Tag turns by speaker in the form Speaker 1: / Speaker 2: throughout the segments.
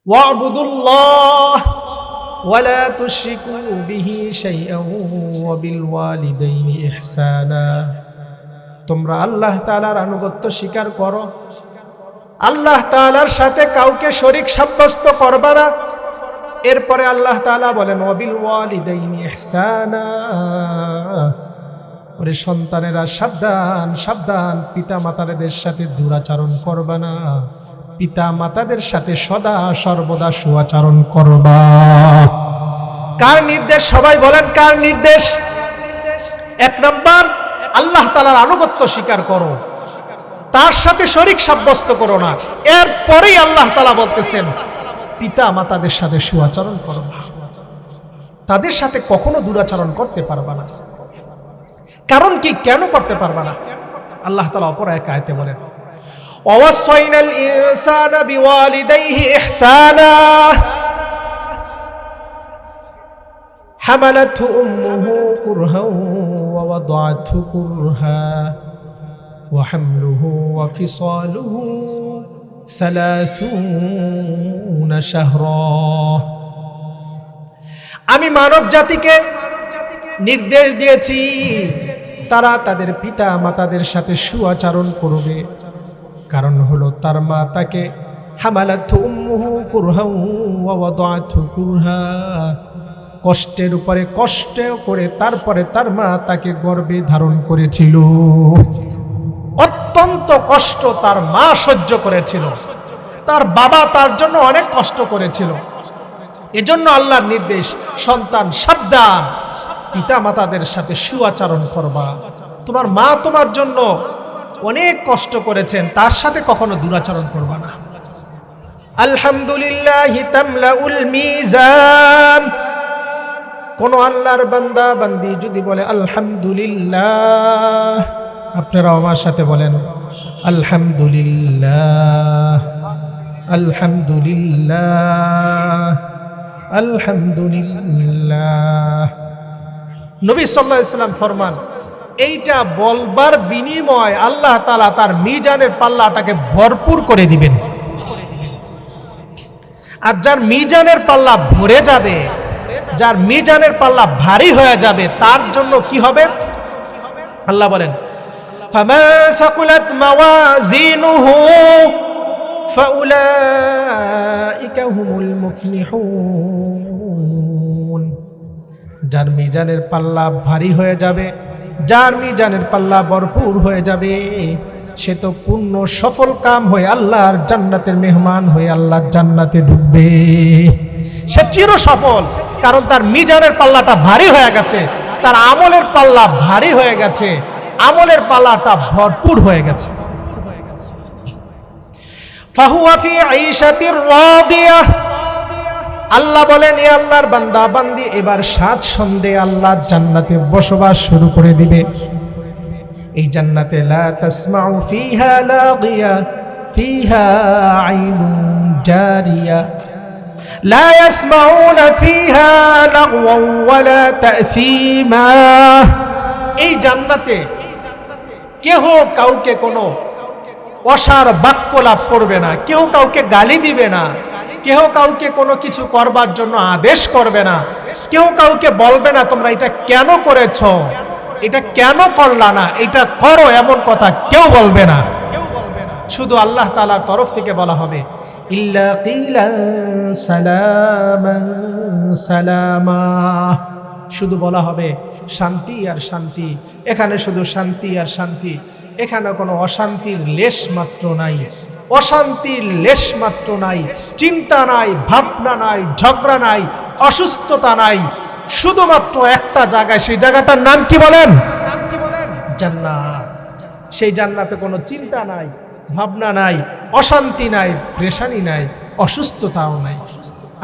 Speaker 1: ওয়া'বুদুল্লাহ ওয়া লা তুশরিকু বিহি শাইআন ওয়া বিল ওয়ালিদাইনি ইহসানা। তোমরা আল্লাহ তাআলার আনুগত্য স্বীকার করো, আল্লাহ তাআলার সাথে কাউকে শরীক সাব্যস্ত করবা না। এরপরে আল্লাহ তাআলা বলেন ওয়া বিল ওয়ালিদাইনি ইহসানা, ওরে সন্তানেরা সাবধান সাবধান, পিতা মাতাদের সাথে দুরাচরণ করবা না, পিতা মাতাদের সাথে সদা সর্বদা সুআচরণ করবা। কার নির্দেশ? সবাই বলেন কার নির্দেশ? এক নম্বর, আল্লাহ তাআলার আনুগত্য স্বীকার করো, তার সাথে শরীক সাব্যস্ত করো না। এরপরেই আল্লাহ তাআলা বলতেছেন পিতা মাতাদের সাথে সুআচরণ করবা, তাদের সাথে কখনো দুরাচরণ করতে পারবা না। কারণ কি, কেন করতে পারবা না? আল্লাহ তাআলা অপর এক আয়াতে বলেন ওয়াসাইনাল ইনসানা বিওয়ালিদাইহি ইহসানা হামালাতহু উম্মুহু কুরহান ওয়া ওয়াদাআতহু কুরহা ওয়া হামলুহু ওয়া ফিসালুহু 30 শাহরা। আমি মানব জাতিকে নির্দেশ দিয়েছি তারা তাদের পিতা মাতাদের সাথে সুআচরণ করবে। কারণ হলো তার মা তাকে হামালাতহু উম্মুহু কুরহান ওয়া ওয়াদাআতহু কুরহা, কষ্টের উপরে কষ্ট করে তারপরে তার মা তাকে গর্ভে ধারণ করেছিল। অত্যন্ত কষ্ট তার মা সহ্য করেছিল, তার বাবা তার জন্য অনেক কষ্ট করেছিল। এজন্য আল্লাহর নির্দেশ, সন্তান সাবধান, পিতা মাতাদের সাথে সুআচরণ করবা। তোমার মা তোমার জন্য অনেক কষ্ট করেছেন, তার সাথে কখনো দুরাচরণ করবা না। আলহামদুলিল্লাহি তামলাউল মিজান। কোন আল্লাহর বান্দা বান্দি যদি বলে আলহামদুলিল্লাহ, আপনারা আমার সাথে বলেন আলহামদুলিল্লাহ আলহামদুলিল্লাহ আলহামদুলিল্লাহ। নবী সাল্লাল্লাহু আলাইহি ওয়াসাল্লাম ফরমান, এইটা বলবার বিনিময় আল্লাহ তাআলা তার মিজানের পাল্লাটাকে ভরপুর করে দিবেন। আর যার মিজানের পাল্লা ভরে যাবে, যার মিজানের পাল্লা ভারী হয়ে যাবে, তার জন্য কি হবে? আল্লাহ বলেন ফামান সাকুলাত মাওয়াজিনুহু ফাউলাইকা হুমুল মুফলিহুন। যার মিজানের পাল্লা ভারী হয়ে যাবে, যার মিজানের পাল্লা ভরপুর হয়ে যাবে, সে তো পূর্ণ সফল কাম হয়ে আল্লাহর জান্নাতের মেহমান হয়ে আল্লাহর জান্নাতে ঢুকবে। সে চির সফল, কারণ তার মিজানের পাল্লাটা ভারী হয়ে গেছে, তার আমলের পাল্লা ভারী হয়ে গেছে, আমলের পাল্লাটা ভরপুর হয়ে গেছে। ফাহুয়া ফি আইশাতির রাদিয়াহ। আল্লাহ বলেন, এ আল্লাহর বান্দা বান্দি এবার স্বাচ্ছন্দ্যে আল্লাহর জান্নাতে বসবাস শুরু করে দিবে। এই জান্নাতে লা তাসমাউ ফিহা লাগিয়া ফিহা আইনুন জারিয়া লা ইয়াসমাউনা ফিহা লাগওয়ান ওয়ালা তাসীমা। এই জান্নাতে কেহ কাউকে কোনো অসার বাক্য লাভ করবে না, কেউ কাউকে গালি দিবে না, কেউ কাউকে কোনো কিছু করবার জন্য আদেশ করবে না, কেউ কাউকে বলবে না তোমরা এটা কেন করেছো, এটা কেন করলা না, এটা করো, এমন কথা কেউ বলবে না। শুধু আল্লাহ তাআলার তরফ থেকে বলা হবে ইল্লা কিলান সালামান সালামা। শুধু বলা হবে শান্তি আর শান্তি। এখানে শুধু শান্তি আর শান্তি, এখানে কোনো অশান্তির লেশ মাত্র নাই, অশান্তির লেশ মাত্র নাই, চিন্তা নাই, ভাবনা নাই, ঝগড়া নাই, অসুস্থতা নাই। শুধুমাত্র একটা জায়গায়, সেই জায়গাটার নাম কি বলেন? জান্নাত। সেই জান্নাতে কোনো চিন্তা নাই, ভাবনা নাই, অশান্তি নাই, পেরেশানি নাই, অসুস্থতাও নাই।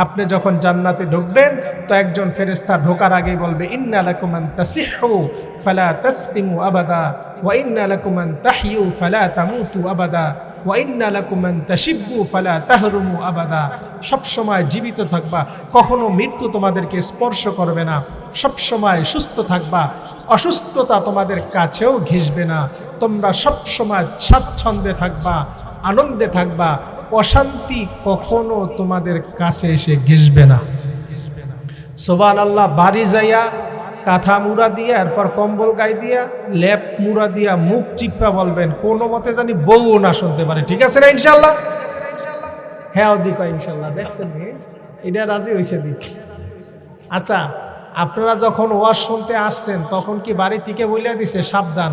Speaker 1: আপনি যখন জান্নাতে ঢুকবেন তো একজন ফেরেশতা ঢোকার আগেই বলবে ইন্না লাকুম আন তাসিহু ফালা তাসকিমু আবাদা ওয়া ইন্না লাকুম আন তাহইউ ফালা তামুতু আবাদা ওয়া ইন্না লাকুম আন তাশিব্বু ফালা তাহরুমু আবাদা। সব সময় জীবিত থাকবা, কখনো মৃত্যু তোমাদেরকে স্পর্শ করবে না, সব সময় সুস্থ থাকবা, অসুস্থতা তোমাদের কাছেও ঘেঁষবে না। তোমরা সব সময় স্বাচ্ছন্দ্যে থাকবা, আনন্দে থাকবা, অশান্তি কখনো তোমাদের কাছে এসে ঘেঁষবে না। সুবহানাল্লাহ। বাড়ি যাইয়া কাঁথা মুড়া দিয়া, এরপর কম্বল গায়ে দিয়া, লেপ মুড়া দিয়া মুখ চিপা বলবেন, কোনো মতে জানি বউ না শুনতে পারে। ঠিক আছে না ইনশাল্লাহ? হ্যাঁ দিক ইনশাল্লাহ। দেখছেন এটা রাজি হয়েছে দিক। আচ্ছা, আপনারা যখন ওয়াজ শুনতে আসছেন তখন কি বাড়ি থেকে বইলা দিছে সাবধান,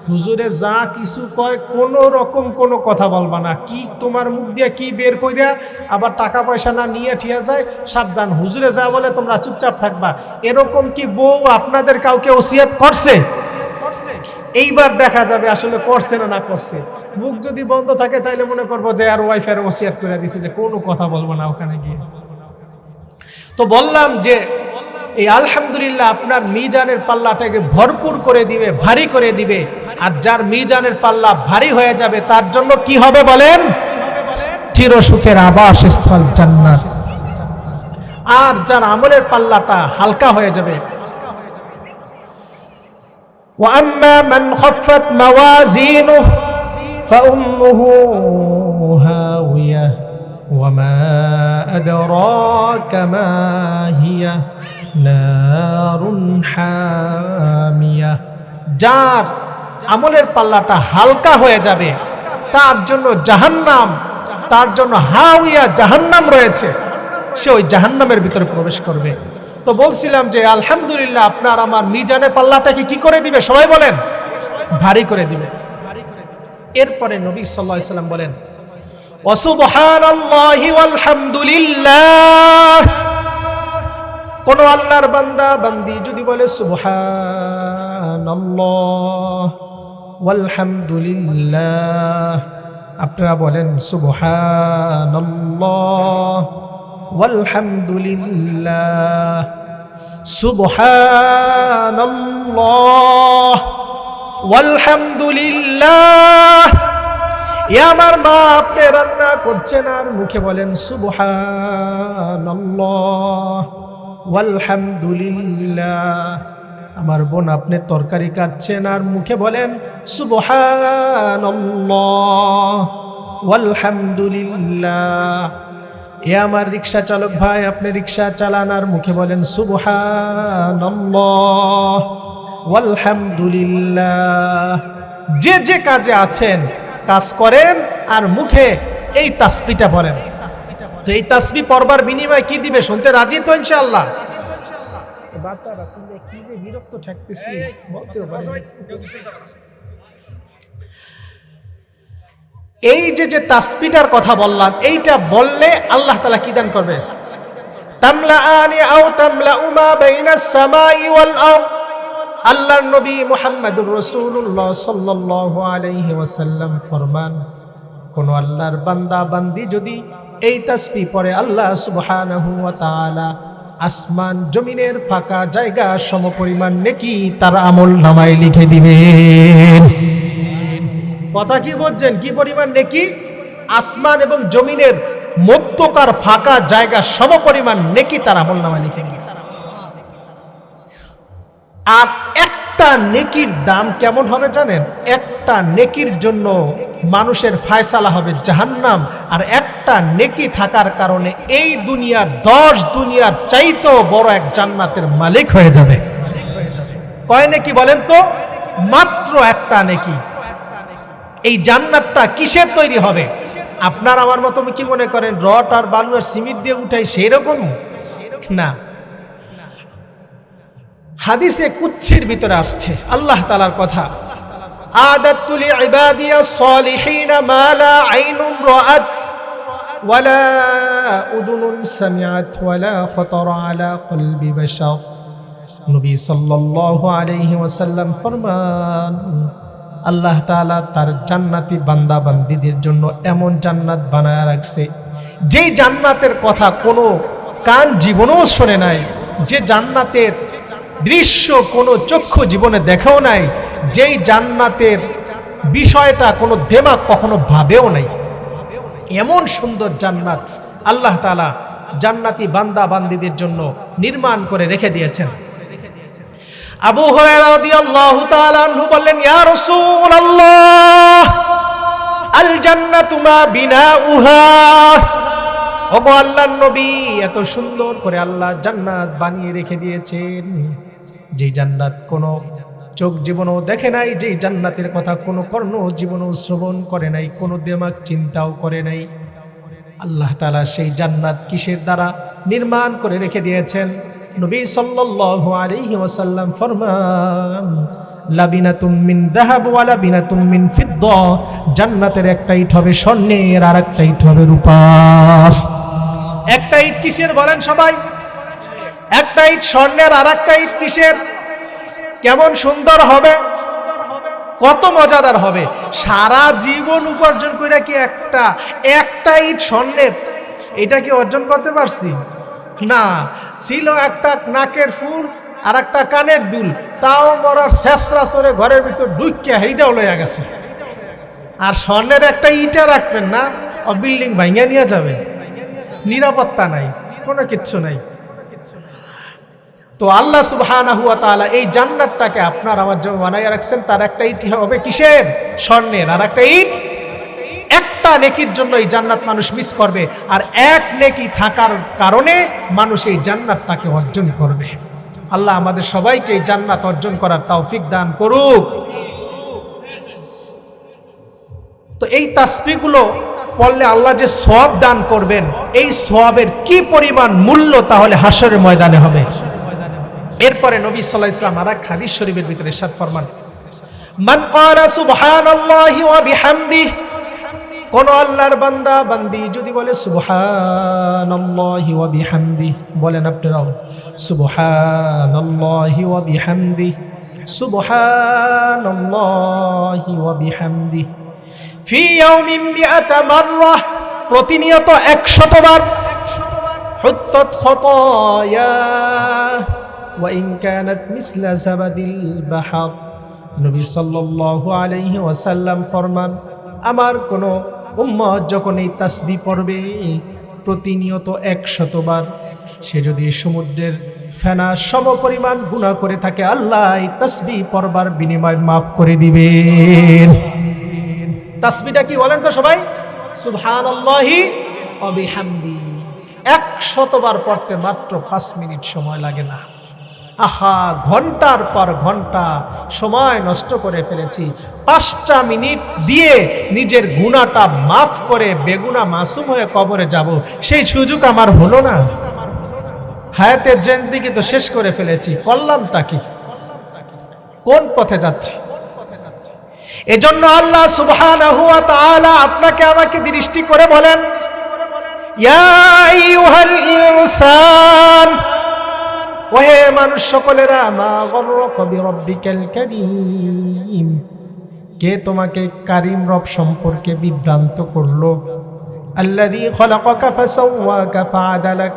Speaker 1: হুজুরে যা কিছু কয় কোনো রকম কোনো কথা বলবা না, কি তোমার মুখ দিয়ে কি বের কইরা আবার টাকা পয়সা না নিয়ে ঠিয়া যায়, সাবধান, হুজুরে যা বলে তোমরা চুপচাপ থাকবা। এরকম কি বউ আপনাদের কাউকে ওসিয়ত করছে? এইবার দেখা যাবে আসলে করছে না না করছে। মুখ যদি বন্ধ থাকে তাহলে মনে করবো যে আর ওয়াইফের ওসিয়ত করে দিছে যে কোনো কথা বলবো না ওখানে গিয়ে। তো বললাম যে এই আলহামদুলিল্লাহ আপনার মিজানের পাল্লাটাকে ভরপুর করে দিবে, ভারী করে দিবে। আর যার মিজানের পাল্লা ভারী হয়ে যাবে তার জন্য কি হবে বলেন? চির সুখের আবাসস্থল জান্নাত। আর যার আমলের পাল্লাটা হালকা হয়ে যাবে, وَأَمَّا مَنْ خَفَّتْ مَوَازِينُهُ فَأُمُّهُ هَاوِيَةٌ وَمَا أَدْرَاكَ مَا هِيَ نَارٌ حَامِيَةٌ। যার আমলের পাল্লাটা হালকা হয়ে যাবে তার জন্য জাহান্নাম, তার জন্য হাওয়া জাহান্নাম রয়েছে, সে ওই জাহান্নামের ভিতরে প্রবেশ করবে। তো বলছিলাম যে আলহামদুলিল্লাহ আপনার আমার মিজানের পাল্লাটাকে কি করে দিবে? সবাই বলেন, ভারী করে দিবে। এরপরে নবী সাল্লাল্লাহু আলাইহি ওয়াসাল্লাম বলেন, ওয়া সুবহানাল্লাহি ওয়াল হামদুলিল্লাহ। কোন আল্লাহর বান্দা বান্দি যদি বলে সুবহানাল্লাহ ওয়াল হামদুলিল্লাহ, আপনারা বলেন সুবহানাল্লাহ ওয়াল হামদুলিল্লাহ, সুবহানাল্লাহ ওয়াল হামদুলিল্লাহ। আমার মা আপনি রান্না করছেন আর মুখে বলেন সুবহানাল্লাহ ওয়াল হামদুলিল্লাহ। আমার বোন আপনি তরকারি কাটছেন আর মুখে বলেন সুবহানাল্লাহ ওয়াল হামদুলিল্লাহ। আমার রিকশা চালক ভাই আপনি রিকশা চালান আর মুখে বলেন সুবহানাল্লাহ ওয়াল হামদুলিল্লাহ। যে যে কাজে আছেন কাজ করেন আর মুখে এই তাসবিহটা পড়েন। তো এই তাসবিহ পড়বার বিনিময়ে কি দিবে শুনতে রাজি তো ইনশাআল্লাহ? বাচ্চারা চিনলে কি যে বিরক্ত ঠেকতেছি বলতেও পারি। এই যে যে তাসবিহটার কথা বললাম, এইটা বললে আল্লাহ তাআলা কি দান করবে? তামলাআনি আও তামলাউ মা বাইনাস সামাই ওয়াল আরদ। আল্লাহর নবী মুহাম্মদুর রাসূলুল্লাহ সাল্লাল্লাহু আলাইহি ওয়াসাল্লাম ফরমান, কোন আল্লাহর বান্দা বান্দি যদি এই তাসবিহ পড়ে আল্লাহ সুবহানাহু ওয়া তাআলা আসমান জমিনের ফাঁকা জায়গা সমপরিমাণ নেকি তার আমল নামায় লিখে দিবেন। কথা কি বলছেন? কি পরিমাণ নেকি? আসমান এবং জমিনের মধ্যকার ফাঁকা জায়গা সমপরিমাণ নেকি তার আমল নামায় লিখে দিবেন। আর একটা নেকির দাম কেমন হবে জানেন? একটা নেকির জন্য মানুষের ফায়সালা হবে জাহান্নাম, আর একটা নেকি থাকার কারণে এই দুনিয়ার 10 দুনিয়ার চাইতেও বড় এক জান্নাতের মালিক হয়ে যাবে। কয় নেকি বলেন তো? মাত্র একটা নেকি। এই জান্নাতটা কিসের তৈরি হবে? আপনার আমার মতো কি মনে করেন রড আর বালু আর সিমেন্ট দিয়ে উঠাই সেই রকম না। হাদিসে কুচ্ছির ভিতরে আসছে আল্লাহ তাআলার কথা, আদাতু লিইবাদিয়াস সালিহিন মা লা আইনুন রাআত ওয়ালা উযুনুন সামিআত ওয়ালা খাতারা আলা কলবি বাশার। নবী সাল্লাল্লাহু আলাইহি ওয়াসাল্লাম ফরমান, আল্লাহ তাআলা তার জান্নাতি বান্দা বান্দীদের জন্য এমন জান্নাত বানায় রাখছে যেই জান্নাতের কথা কোনো কান জীবনেও শোনে নাই, যে জান্নাতের দৃশ্য কোনো চক্ষু জীবনে দেখাও নাই, যেই জান্নাতের বিষয়টা কোনো দেমাগ কখনো ভাবেও নাই। এমন সুন্দর জান্নাত আল্লাহ তাআলা জান্নাতি বান্দা বান্দীদের জন্য নির্মাণ করে রেখে দিয়েছেন। আবু হুরায়রা রাদিয়াল্লাহু তাআলা আনহু বললেন, ইয়া রাসূলুল্লাহ আল জান্নাতু মা বিনাউহা। ওগো আল্লাহর নবী, এত সুন্দর করে আল্লাহ জান্নাত বানিয়ে রেখে দিয়েছেন, যে জান্নাত কোনো চোখ জীবনও দেখে নাই, যে জান্নাতের কথা কোনো কর্ণ জীবনও শ্রবণ করে নাই, কোনো দিমাগ চিন্তাও করে নাই। আল্লাহ তাআলা সেই জান্নাত কিসের দ্বারা নির্মাণ করে রেখে দিয়েছেন? নবী সাল্লাল্লাহু আলাইহি ওয়াসাল্লাম ফরমান, লাবিনাতুম মিন যাহাব ওয়া লাবিনাতুম মিন ফিদ্দা। জান্নাতের একটা ইট হবে স্বর্ণের, আর একটা ইট হবে রূপার। একটা ইট কিসের বলেন সবাই? একটা ইট স্বর্ণের, আর একটা ইট কিসের? কেমন সুন্দর হবে, কত মজাদার হবে। সারা জীবন উপার্জন করে কি একটা ইট স্বর্ণের এটা কি অর্জন করতে পারছি? না। ছিল একটা নাকের ফুল আর একটা কানের দুল, তাও মরার শেষরা সরে ঘরের ভিতর ঢুকিয়া হেইটাও লইয়া গেছে। আর স্বর্ণের একটা ইটা রাখবেন না, বিল্ডিং ভাঙিয়া নিয়ে যাবে, নিরাপত্তা নাই, কোনো কিচ্ছু নাই। তো আল্লাহ সুবহানাহু ওয়া তাআলা এই জান্নাতটাকে আপনার আমার জন্য বানাইয়া রাখছেন। তার একটা ইট হবে কিসের? স্বর্ণের। আর একটা ইট, একটা নেকির জন্য এই জান্নাত মানুষ মিস করবে, আর এক নেকি থাকার কারণে মানুষ এই জান্নাতটাকে অর্জন করবে। আল্লাহ আমাদের সবাইকে এই জান্নাত অর্জন করার তৌফিক দান করুক। তো এই তাসবিহগুলো পড়লে আল্লাহ যে সওয়াব দান করবেন, এই সওয়াবের কি পরিমাণ মূল্য তাহলে হাশরের ময়দানে হবে। এরপরে নবী সাল্লাল্লাহু আলাইহি ওয়াসাল্লাম আরেক হাদিস শরীফের ভিতরে ইরশাদ ফরমান, মান ক্বালা সুবহানাল্লাহি ওয়া বিহামদিহি, কোন আল্লাহর বান্দা বান্দি যদি বলে সুবহানাল্লাহি ওয়া বিহামদিহি, বলেন আপনারাও সুবহানাল্লাহি ওয়া বিহামদিহি, সুবহানাল্লাহি ওয়া বিহামদিহি ফি ইয়াউমিন মিআতা মাররা, প্রতিনিয়ত 100 বার, হুত্তাত খাতায়া ওয়া ইন কানাত মিসলা যাবাদিল বাহর। নবী সাল্লাল্লাহু আলাইহি ওয়াসাল্লাম ফরমান, আমার কোন উম্মত যখন এই তাসবিহ পড়বে প্রতিনিয়ত 100 বার, সে যদি সমুদ্রের ফেনা সমপরিমাণ গুনাহ করে থাকে, আল্লাহ এই তাসবিহ পড়বার বিনিময়ে মাফ করে দিবেন। তাসবিহটা কি বলেন তো সবাই? সুবহানাল্লাহি ওয়া বিহামদিহি। 100 বার পড়তে মাত্র 5 মিনিট সময় লাগে না। আহা, ঘন্টার পর ঘন্টা সময় নষ্ট করে ফেলেছি। 5টা মিনিট দিয়ে নিজের গুনাহটা মাফ করে বেগুনা মাসুম হয়ে কবরে যাব, সেই সুযোগ আমার হলো না। হায়াতের জিন্দেগি তো শেষ করে ফেলেছি, করলামটা কি? কোন পথে যাচ্ছি? এজন্য আল্লাহ সুবহানাহু ওয়া তাআলা আপনাকে আমাকে দৃষ্টি করে বলেন, ইয়া আইয়ুহাল ইনসান, ওহে মানুষ সকলেরা, মা গররাকা বিরাব্বিকাল কারীম, কে তোমাকে কারীম রব সম্পর্কে বিভ্রান্ত করলো? আল্লাযী খলাকাকা ফাসাওয়াকা ফাআদালাক,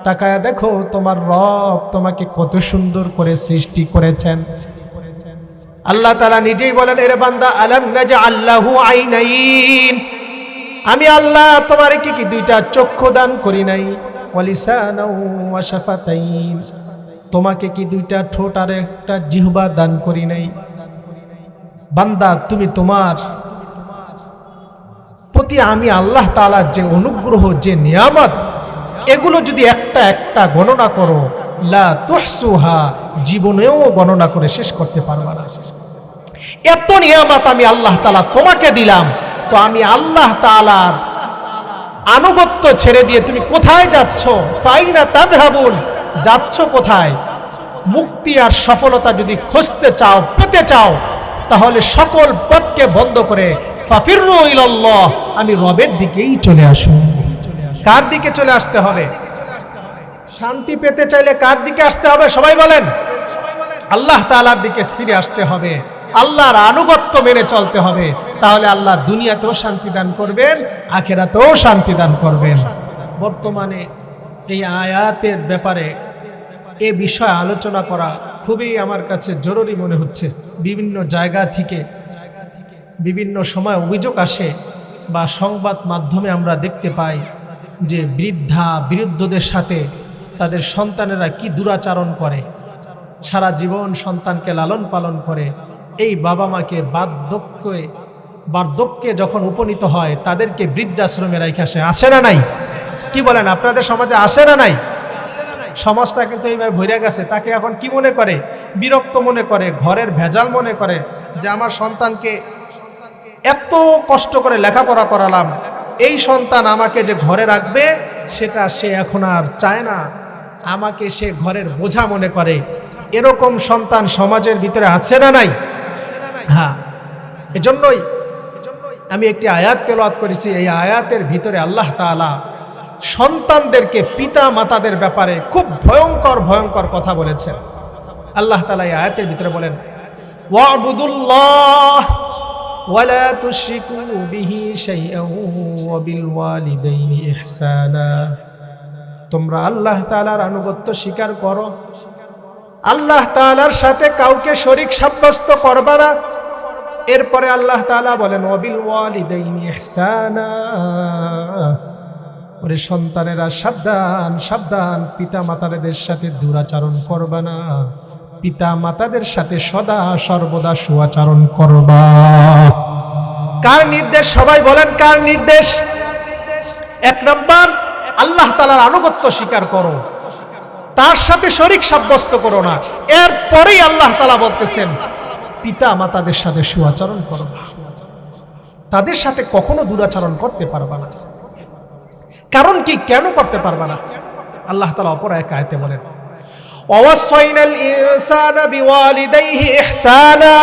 Speaker 1: তাকায়া দেখো তোমার রব তোমাকে কত সুন্দর করে সৃষ্টি করেছেন। আল্লাহ তাআলা নিজেই বলেন, এরে বান্দা, আলাম নাজআল লাহু আইনাইন, আমি আল্লাহ তোমার কি দুইটা চক্ষু দান করি নাই? ওয়া লিসানাও ওয়া শাফাতাইন, তোমাকে কি দুইটা ঠোঁট আর একটা জিহ্বা দান করি নাই? বান্দা, তুমি তোমার প্রতি আমি আল্লাহ তাআলার যে অনুগ্রহ, যে নিয়ামত, এগুলো যদি একটা একটা গণনা করো, লা তুহসুহা, জীবনেও গণনা করে শেষ করতে পারবা না। এত নিয়ামত আমি আল্লাহ তাআলা তোমাকে দিলাম, তো আমি আল্লাহ তাআলার আনুগত্য ছেড়ে দিয়ে তুমি কোথায় যাচ্ছ? ফাইনা তাযহাবুন, যাচ্ছ কোথায়? মুক্তি আর সফলতা যদি খুঁজতে চাও, পেতে চাও, তাহলে সকল পথকে বন্ধ করে ফাফিরু ইলাল্লাহ, আমি রবের দিকেই চলে আসুন। কার দিকে চলে আসতে হবে? শান্তি পেতে চাইলে কার দিকে আসতে হবে? সবাই বলেন, আল্লাহ তাআলার দিকে ফিরে আসতে হবে, আল্লাহর আনুগত্য মেনে চলতে হবে। তাহলে আল্লাহ দুনিয়াতেও শান্তি দান করবেন, আখিরাতেও শান্তি দান করবেন। বর্তমানে এই আয়াতের ব্যাপারে এ বিষয়ে আলোচনা করা খুবই আমার কাছে জরুরি মনে হচ্ছে। বিভিন্ন জায়গা থেকে বিভিন্ন সময় অভিযোগ আসে বা সংবাদ মাধ্যমে আমরা দেখতে পাই যে বৃদ্ধদের সাথে তাদের সন্তানেরা কি দুরাচরণ করে, সারা জীবন সন্তানকে লালন পালন করে, এই বাবা মাকে বার্ধক্যে বার্ধক্যে যখন উপনীত হয় তাদেরকে বৃদ্ধাশ্রমে রাখা আসে না নাই? কি বলেন, আপনাদের সমাজে আসে না নাই? সমাজটা কিন্তু এইভাবে ভরে গেছে। তাকে এখন কি মনে করে? বিরক্ত মনে করে, ঘরের ভেজাল মনে করে, যে আমার সন্তানকে এত কষ্ট করে লেখাপড়া করালাম, এই সন্তান আমাকে যে ঘরে রাখবে সেটা সে এখন আর চায় না, আমাকে সে ঘরের বোঝা মনে করে। এরকম সন্তান সমাজের ভিতরে আছে না নাই? হ্যাঁ, এজন্যই আমি একটি আয়াত তেলাওয়াত করেছি। এই আয়াতের ভিতরে আল্লাহ তাআলা সন্তানদেরকে পিতা মাতাদের ব্যাপারে খুব ভয়ঙ্কর ভয়ঙ্কর কথা বলেছেন। আল্লাহ তাআলা এই আয়াতের ভিতরে বলেন, ওয়া'বুদুল্লাহ ওয়ালা তুশরিকু বিহি শাইআন ওয়া বিল ওয়ালিদাইনি ইহসানা। তোমরা আল্লাহ তাআলার আনুগত্য স্বীকার করো, আল্লাহ তাআলার সাথে কাউকে শরীক সাব্যস্ত করবা না। এরপরে আল্লাহ তাআলা বলেন, ওয়া বিল ওয়ালিদাইনি ইহসানা। ওরে সন্তানেরা সাবধান সাবধান, পিতা মাতাদের সাথে দুরাচরণ করবা না, পিতা মাতাদের সাথে সদা সর্বদা সুআচরণ করবা। কার নির্দেশ? সবাই বলেন কার নির্দেশ? এক নম্বর, আল্লাহ তাআলার আনুগত্য স্বীকার করো, তার সাথে শরীক সাব্যস্ত করো না। এরপরেই আল্লাহ তাআলা বলতেছেন পিতা মাতাদের সাথে সুআচরণ করবা, তাদের সাথে কখনো দুরাচরণ করতে পারবা না। কারণ কি, কেন করতে পারবা না? আল্লাহ তাআলা অপর এক আয়াতে বলেন, ওয়াসাইনাল ইনসানা বিওয়ালিদাইহি ইহসানা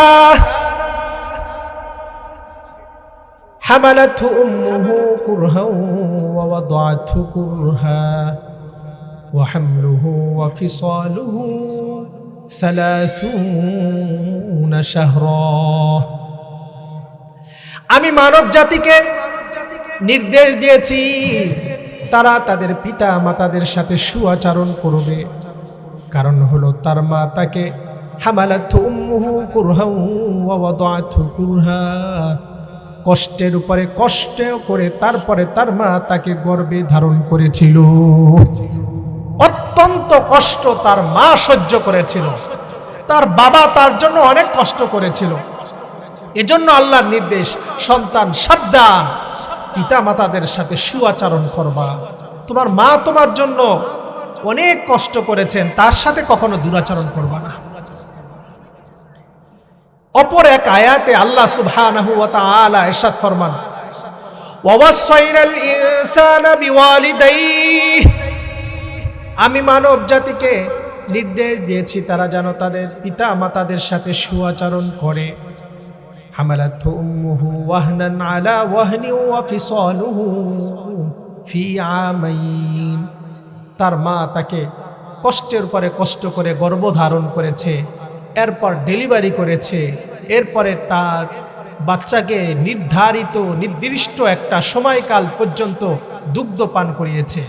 Speaker 1: হামালাতহু উম্মুহু কুরহান ওয়া ওয়াদাআতহু কুরহা ওয়া হামলুহু ওয়া ফিসালুহু 30 শাহরা। আমি মানব জাতিকে নির্দেশ দিয়েছি তারা তাদের পিতা মাতাদের সাথে সুআচরণ করবে। কারণ হলো তার মা তাকে হামালাতহু উম্মুহু কুরহান ওয়া ওয়াদাআতহু কুরহা, কষ্টের উপরে কষ্ট করে তারপরে তার মা তাকে গর্ভে ধারণ করেছিল। অত্যন্ত কষ্ট তার মা সহ্য করেছিল, তার বাবা তার জন্য অনেক কষ্ট করেছিল। এজন্য আল্লাহর নির্দেশ, সন্তান সাবধান, পিতা মাতাদের সাথে সুআচরণ করবা। তোমার মা তোমার জন্য অনেক কষ্ট করেছেন, তার সাথে কখনো দুরাচরণ করবা না। অপর এক আয়াতে আল্লাহ সুবহানাহু ওয়া তাআলা ইরশাদ ফরমান, ওয়াসাইনাল ইনসানা বিওয়ালিদাইহি। আমি মানব জাতিকে নির্দেশ দিয়েছি তারা যেন তাদের পিতা মাতাদের সাথে সুআচরণ করে। হামালাতহু উম্মুহু ওয়াহনান আলা ওয়াহনি ওয়া ফিসালুহু ফি আমাইন। তার মা তাকে কষ্টের পরে কষ্ট করে গর্ভধারণ করেছে, এরপর ডেলিভারি করেছে, এরপরে তার বাচ্চাকে নির্দিষ্ট একটা সময়কাল পর্যন্ত দুগ্ধ পান করিয়েছে।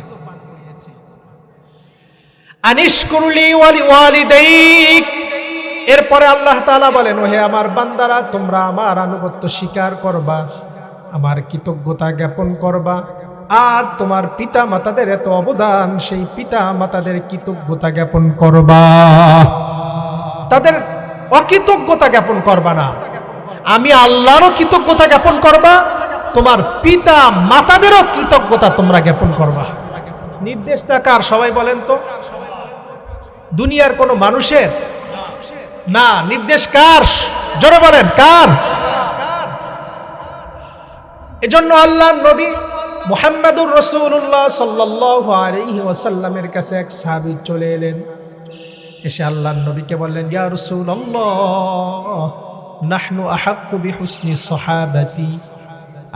Speaker 1: আনিশকুরলি ওয়ালিদাইক। এরপরে আল্লাহ তাআলা বলেন, ওহে আমার বান্দারা, তোমরা আমার আনুগত্য স্বীকার করবা, আমার কৃতজ্ঞতা জ্ঞাপন করবা, আর তোমার পিতা মাতাদের এত অবদান, সেই পিতা মাতাদের কৃতজ্ঞতা জ্ঞাপন করবা, তাদের অকৃতজ্ঞতা জ্ঞাপন করবা না। আমি আল্লাহরও কৃতজ্ঞতা জ্ঞাপন করবা, তোমার পিতা মাতাদেরও কৃতজ্ঞতা তোমরা জ্ঞাপন করবা। নির্দেশটা কার? সবাই বলেন তো। দুনিয়ার কোন মানুষের না, নির্দেশ কার? জোরে বলেন কার? এজন্য আল্লাহর নবী মুহাম্মদুর রাসূলুল্লাহ সাল্লাল্লাহু আলাইহি ওয়াসাল্লামের কাছে এক সাহাবী চলে এলেন। এসে আল্লাহর নবীকে বললেন, ইয়া রাসূলুল্লাহ, নাহনু আহাক্কু বিহুসনি সাহাবাতি।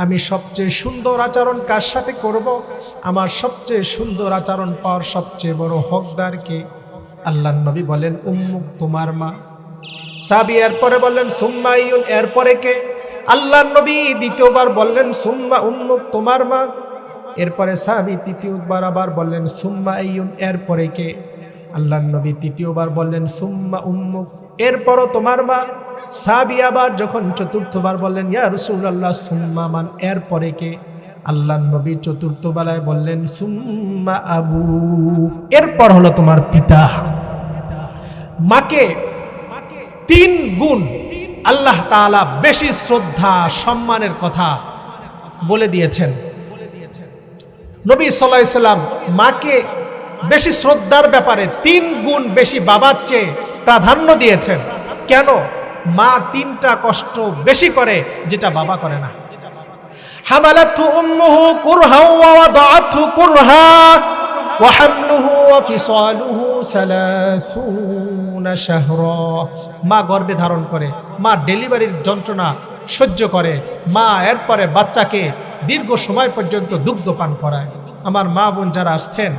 Speaker 1: আমি সবচেয়ে সুন্দর আচরণ কার সাথে করব? আমার সবচেয়ে সুন্দর আচরণ পাওয়ার সবচেয়ে বড় হকদার কে? আল্লাহর নবী বলেন, উম্মুক, তোমার মা। সাহাবী এরপরে বললেন, সুম্মা আইয়ুন, এরপরে কে? আল্লাহর নবী দ্বিতীয়বার বললেন, সুম্মা উম্মুক, তোমার মা। এরপরে সাহাবী তৃতীয়বার আবার বললেন, সুম্মা আইয়ুন, এরপরে কে? আল্লাহর নবী তৃতীয়বার বললেন, সুম্মা উম্মুক, এরপরও তোমার মা। সাহাবী আবার যখন চতুর্থবার বললেন, ইয়া রাসূলুল্লাহ, সুম্মা মান, এরপরে কে? আল্লাহর নবী চতুর্থ বেলায় বললেন, সুম্মা আবু, এরপর হলো তোমার পিতা। মাকে 3 গুণ আল্লাহ তাআলা বেশি শ্রদ্ধা সম্মানের কথা বলে দিয়েছেন। নবী সাল্লাল্লাহু আলাইহি সাল্লাম মাকে বেশি শ্রদ্ধার ব্যাপারে 3 গুণ বেশি বাবার চেয়ে প্রাধান্য দিয়েছেন। কেন? মা 3টা কষ্ট বেশি করে যেটা বাবা করে না। হামালাতহু উম্মুহু কুরহা ওয়া ওয়াদাআতহু কুরহা ওয়া হামলুহু ওয়া ফিসালুহু 30 শাহরা। মা গর্ভে ধারণ করে, মা ডেলিভারির যন্ত্রণা সহ্য করে, মা এরপরে বাচ্চাকে দীর্ঘ সময় পর্যন্ত দুগ্ধ পান করায়। আমার মা বোন যারা আসছেন,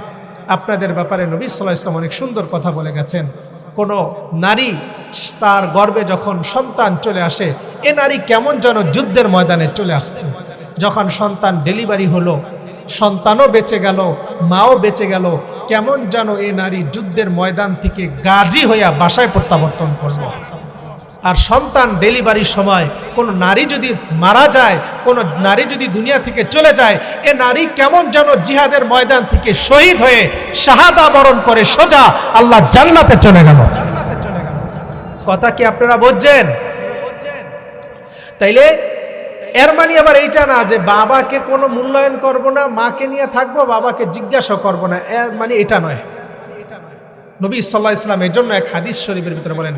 Speaker 1: আপনাদের ব্যাপারে নবী সাল্লাল্লাহু আলাইহি ওয়াসাল্লাম অনেক সুন্দর কথা বলে গেছেন। কোনো নারী তার গর্ভে যখন সন্তান চলে আসে, এ নারী কেমন যেন যুদ্ধের ময়দানে চলে আসছে। যখন সন্তান ডেলিভারি হলো, সন্তানও বেঁচে গেল, মাও বেঁচে গেল, কেমন যেন এ নারী যুদ্ধের ময়দান থেকে গাজী হইয়া বাসায় প্রত্যাবর্তন করলো। আর সন্তান ডেলিভারির সময় কোনো নারী যদি মারা যায়, কোনো নারী যদি দুনিয়া থেকে চলে যায়, এ নারী কেমন যেন জিহাদের ময়দান থেকে শহীদ হয়ে শাহাদা বরণ করে সোজা আল্লাহ জান্নাতে চলে গেল। কথা কি আপনারা বুঝছেন? তাইলে এর মানে আবার এইটা না যে বাবাকে কোনো মূল্যায়ন করব না, মাকে নিয়ে থাকবো, বাবাকে জিজ্ঞাসা করব না, এর মানে এটা নয়। নবী সাল্লাল্লাহু আলাইহি ওয়াসাল্লাম এর জন্য এক হাদিস শরীফের ভিতরে বলেন,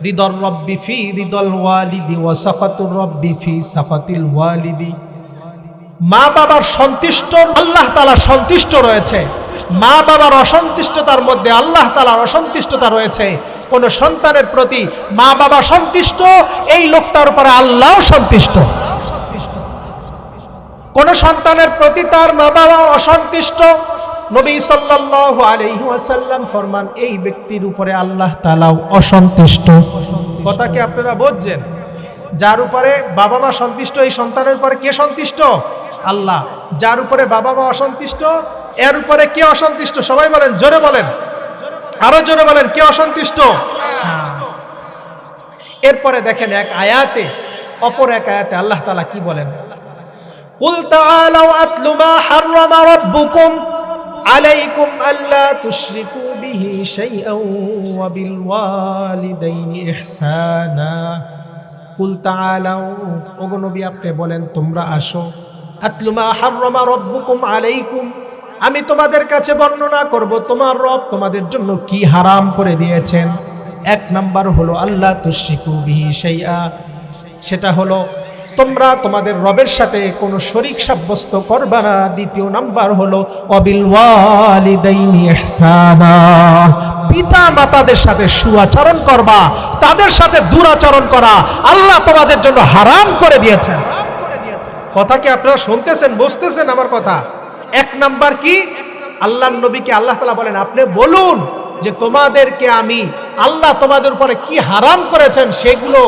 Speaker 1: রিদর রব্বি ফি রিদল ওয়ালিদি ওয়া সাখাতুর রব্বি ফি সাখাতিল ওয়ালিদি। মা বাবার সন্তুষ্ট আল্লাহ তাআলা সন্তুষ্ট রয়েছে, মা বাবার অসন্তুষ্টতার মধ্যে আল্লাহ তাআলার অসন্তুষ্টতা রয়েছে। কোন সন্তানের প্রতি মা বাবা সন্তুষ্ট, এই লোকটার উপরে আল্লাহও সন্তুষ্ট। কোন সন্তানের প্রতি তার মা বাবা অসন্তুষ্ট, নবী সাল্লাল্লাহু আলাইহি ওয়াসাল্লাম ফরমান এই ব্যক্তির উপরে আল্লাহ তাআলাও অসন্তুষ্ট। কথা কি আপনারা বুঝছেন? যার উপরে বাবা মা সন্তুষ্ট, এই সন্তানের উপরে কে সন্তুষ্ট? আল্লাহ। যার উপরে বাবা মা অসন্তুষ্ট, এর উপরে কে অসন্তুষ্ট? সবাই বলেন, জোরে বলেন, আরো জোরে বলেন, কে অসন্তুষ্ট? এরপরে দেখেন এক আয়াতে, অপর এক আয়াতে আল্লাহ তাআলা কি বলেন? কুল তাআলাউ আতলু মা হাররামা রাব্বুকুম আলাইকুম আল্লা তুশরিকু বিহি শাইআন ওয়া বিল ওয়ালিদাইনি ইহসানা। কুল তাআলাউ, ওগো নবী আপনি বলেন, তোমরা আসো, আতলু মা হাররামা রাব্বুকুম আলাইকুম, আমি তোমাদের কাছে বর্ণনা করব তোমার রব তোমাদের জন্য কি হারাম করে দিয়েছেন। 1 নাম্বার হলো আল্লা তুশরিকু বিহি শাইআ, সেটা হলো তোমরা তোমাদের রবের সাথে কোনো শরীক সাব্যস্ত করবা না। 2 নাম্বার হলো ওয়াবিল ওয়ালিদাইনি ইহসানা, পিতা মাতাদের সাথে সুআচরণ করবা, তাদের সাথে দুরাচরণ করা আল্লাহ তোমাদের জন্য হারাম করে দিয়েছেন। কথা কি আপনারা শুনতেছেন, বুঝতেছেন আমার কথা? 1 নাম্বার কি? আল্লাহর নবীকে আল্লাহ তাআলা বলেন, আপনি বলুন যে তোমাদেরকে আমি আল্লাহ তোমাদের উপরে কি হারাম করেছেন সেগুলো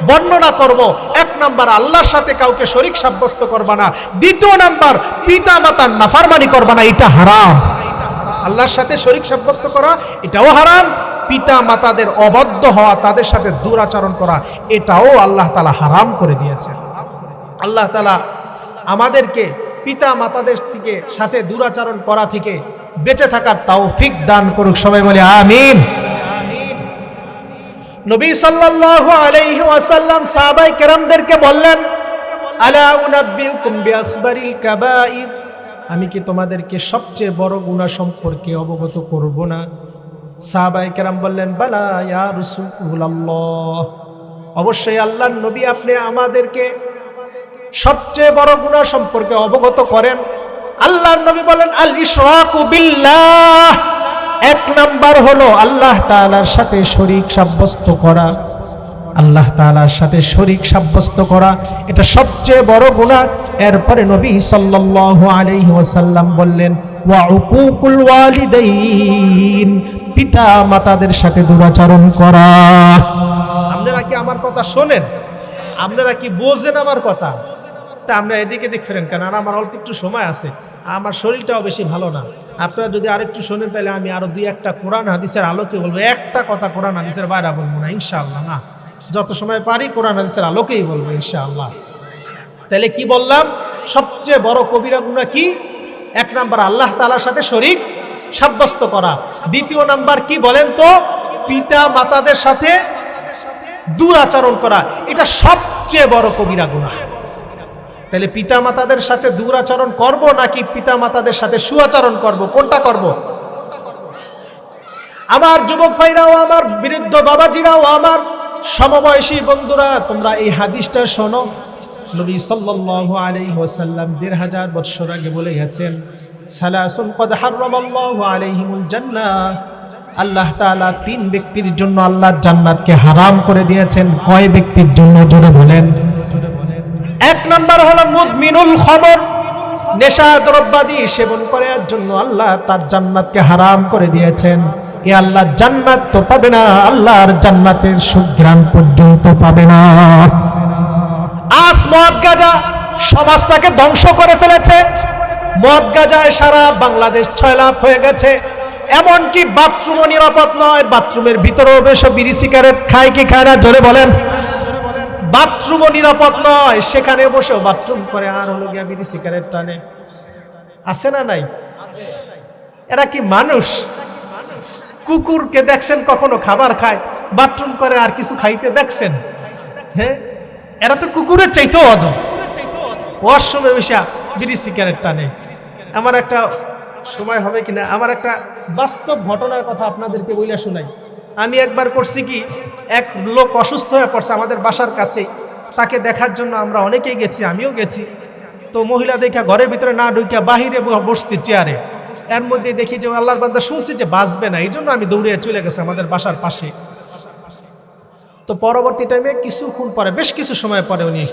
Speaker 1: বর্ণনা করব। 1 নাম্বার আল্লাহর সাথে কাউকে শরীক সাব্যস্ত করবা না। 2 নাম্বার পিতা মাতার নাফরমানি করবা না, এটা হারাম। আল্লাহর সাথে শরীক সাব্যস্ত করা এটাও হারাম, পিতা মাতাদের অবাধ্য হওয়া, তাদের সাথে দুরাচরণ করা এটাও আল্লাহ তাআলা হারাম করে দিয়েছেন। আল্লাহ তাআলা আমাদেরকে পিতা মাতাদের থেকে সাথে দুরাচরণ করা থেকে বেঁচে থাকার তৌফিক দান করুক। সবাই বলে আমিন। নবী সাল্লাল্লাহু আলাইহি ওয়াসাল্লাম সাহাবায়ে কেরামদেরকে বললেন, আলা উনাব্বিউকুম বিআখবারিল কাবাইর, আমি কি তোমাদেরকে সবচেয়ে বড় গুনাহ সম্পর্কে অবগত করব না? সাহাবায়ে কেরাম বললেন, বালা ইয়া রাসূলুল্লাহ, অবশ্যই আল্লাহর নবী আপনি আমাদেরকে সবচেয়ে বড় গুনাহ সম্পর্কে অবগত করেন। আল্লাহর নবী বলেন, আল ইশরাকু বিল্লাহ, 1 নাম্বার হলো আল্লাহ তাআলার সাথে শরীক সাব্যস্ত করা। আল্লাহ তাআলার সাথে শরীক সাব্যস্ত করা এটা সবচেয়ে বড় গুনাহ। এরপরে নবী সাল্লাল্লাহু আলাইহি ওয়াসাল্লাম বললেন, ওয়া উকুকুল ওয়ালিদাইন, পিতা মাতাদের সাথে দুরাচরণ করা। আপনারা কি আমার কথা শোনেন? আপনারা কি বোঝেন আমার কথা? তা আমরা এদিকে ফেরেন কেন? আর আমার অল্প একটু সময় আছে, আমার শরীরটাও বেশি ভালো না। আপনারা যদি আরেকটু শোনেন তাহলে আমি আরো 2-1টা কোরআন হাদিসের আলোকে বলবো, একটা কথা কোরআন হাদিসের বাইরে বলবো না ইনশাআল্লাহ। না, যত সময় পারি কোরআন হাদিসের আলোকেই বলবো ইনশাআল্লাহ। তাহলে কি বললাম? সবচেয়ে বড় কবিরা গুনাহ কি? 1 নাম্বার আল্লাহ তাআলার সাথে শরীক সাব্যস্ত করা। 2 নাম্বার কি বলেন তো? পিতা মাতাদের সাথে দুরাচরণ করা, এটা সবচেয়ে বড় কবিরা গুনাহ। তাহলে পিতামাতাদের সাথে দুরাচরণ করব নাকি পিতামাতাদের সাথে সুআচরণ করব, কোনটা করব? আমার যুবক ভাইরাও, আমার বৃদ্ধ বাবাজিরাও, আমার সমবয়সী বন্ধুরা, তোমরা এই হাদিসটা শোনো। নবী সাল্লাল্লাহু আলাইহি ওয়াসাল্লাম ১৫০০ বছর আগে বলে গেছেন, সালাসুন কদ হারামাল্লাহু আলাইহিমুল জান্নাহ। আল্লাহ তাআলা ৩ ব্যক্তির জন্য আল্লাহর জান্নাতকে হারাম করে দিয়েছেন। কয় ব্যক্তির জন্য জোরে বলেন? ১ নাম্বার হলো মুদমিনুল খামর, নেশা দ্রব্যাদি সেবন করার জন্য আল্লাহ তার জান্নাতকে হারাম করে দিয়েছেন। এ আল্লাহ জান্নাত তো পাবে না, আল্লাহর জান্নাতের সুঘ্রাণ পর্যন্ত পাবে না। আজ মদ গাঁজা সমাজটাকে ধ্বংস করে ফেলেছে। মদ গাঁজায় সারা বাংলাদেশ ৬ লাখ হয়ে গেছে। এমনকি বাথরুমও নিরাপদ নয়, বাথরুমের ভিতরেও বেশ বিড়ি সিগারেট খায় কি খায় না জোরে বলেন? বাথরুমও নিরাপদ নয়, সেখানে বসেও বাথরুম করে আর হলো গিয়া বিড়ি সিগারেট টানে। আছে না নাই? এরা কি মানুষ? কুকুরকে দেখছেন কখনো খাবার খায়, বাথরুম করে আর কিছু খাইতে দেখছেন? হ্যাঁ, এরা তো কুকুরের চাইতেও অধম। ওয়াশরুমে বসে বিড়ি সিগারেট টানে। আমার একটা সময় হবে কিনা, আমার একটা বাস্তব ঘটনার কথা আপনাদেরকে বইলা শোনাই। আমি একবার করছি কি, এক লোক অসুস্থ হয়ে পড়ছে আমাদের বাসার কাছে, তাকে দেখার জন্য আমরা অনেকেই গেছি, আমিও গেছি। তো মহিলা দেখা ঘরের ভিতরে না ঢুকিয়া বাহিরে বসছি চেয়ারে। এর মধ্যে দেখি যে আল্লাহর বান্দা শুনছি যে বাঁচবে না, এই জন্য আমি দৌড়ে চলে গেছি আমাদের বাসার পাশে। তো পরবর্তী টাইমে কিছুক্ষণ পরে, বেশ কিছু সময় পরে উনি